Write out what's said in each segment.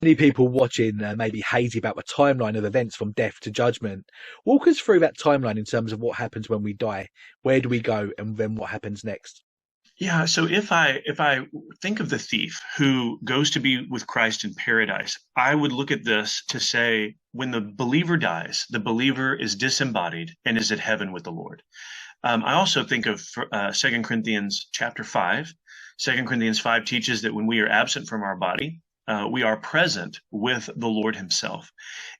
Many people watching may be hazy about the timeline of events from death to judgment. Walk us through that timeline in terms of what happens when we die. Where do we go, and then what happens next? Yeah, so if I think of the thief who goes to be with Christ in paradise, I would look at this to say when the believer dies, the believer is disembodied and is at heaven with the Lord. I also think of 2 Corinthians chapter 5. 2 Corinthians 5 teaches that when we are absent from our body, we are present with the Lord himself.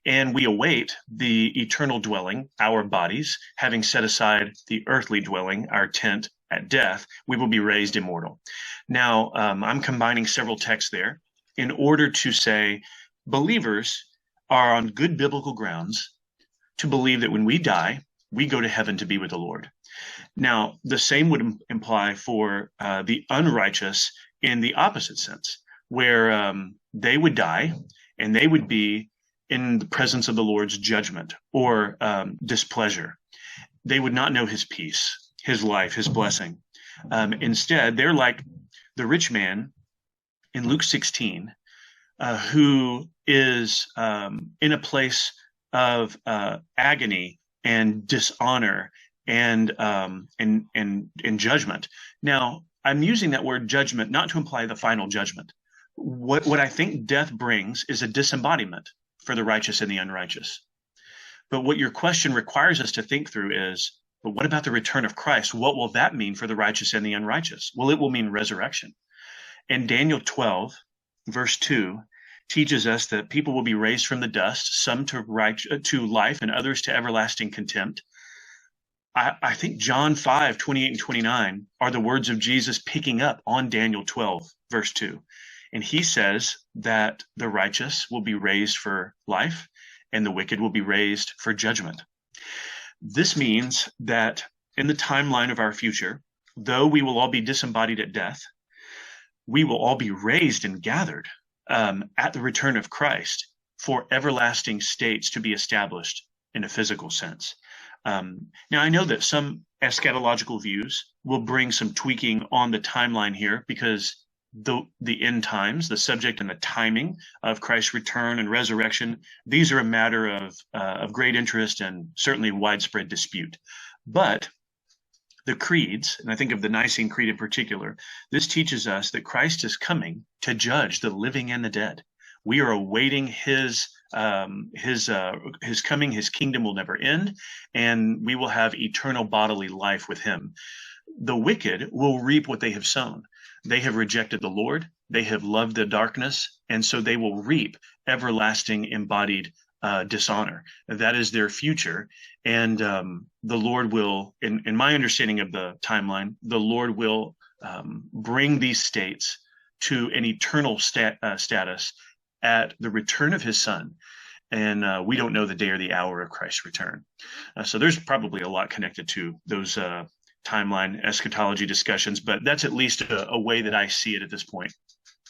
And we await the eternal dwelling, our bodies, having set aside the earthly dwelling, our tent at death, we will be raised immortal. Now, I'm combining several texts there in order to say believers are on good biblical grounds to believe that when we die, we go to heaven to be with the Lord. Now, the same would imply for the unrighteous in the opposite sense, where they would die and they would be in the presence of the Lord's judgment or displeasure. They would not know his peace, his life, his blessing. Instead, they're like the rich man in Luke 16, who is in a place of agony and dishonor and judgment. Now, I'm using that word judgment not to imply the final judgment. What I think death brings is a disembodiment for the righteous and the unrighteous. But what your question requires us to think through is, but what about the return of Christ? What will that mean for the righteous and the unrighteous? Well, it will mean resurrection. And Daniel 12, verse 2, teaches us that people will be raised from the dust, some to life and others to everlasting contempt. I think John 5, 28 and 29 are the words of Jesus picking up on Daniel 12, verse 2. And he says that the righteous will be raised for life and the wicked will be raised for judgment. This means that in the timeline of our future, though we will all be disembodied at death, we will all be raised and gathered at the return of Christ for everlasting states to be established in a physical sense. Now, I know that some eschatological views will bring some tweaking on the timeline here because the end times, the subject and the timing of Christ's return and resurrection, these are a matter of great interest and certainly widespread dispute. But the creeds, and I think of the Nicene Creed in particular, this teaches us that Christ is coming to judge the living and the dead. We are awaiting his coming. His kingdom will never end, and we will have eternal bodily life with him. The wicked will reap what they have sown. They have rejected the Lord. They have loved the darkness, and so they will reap everlasting embodied dishonor. That is their future. And the Lord will, in my understanding of the timeline, the Lord will bring these states to an eternal status at the return of his son. And we don't know the day or the hour of Christ's return. So there's probably a lot connected to those timeline eschatology discussions, but that's at least a way that I see it at this point.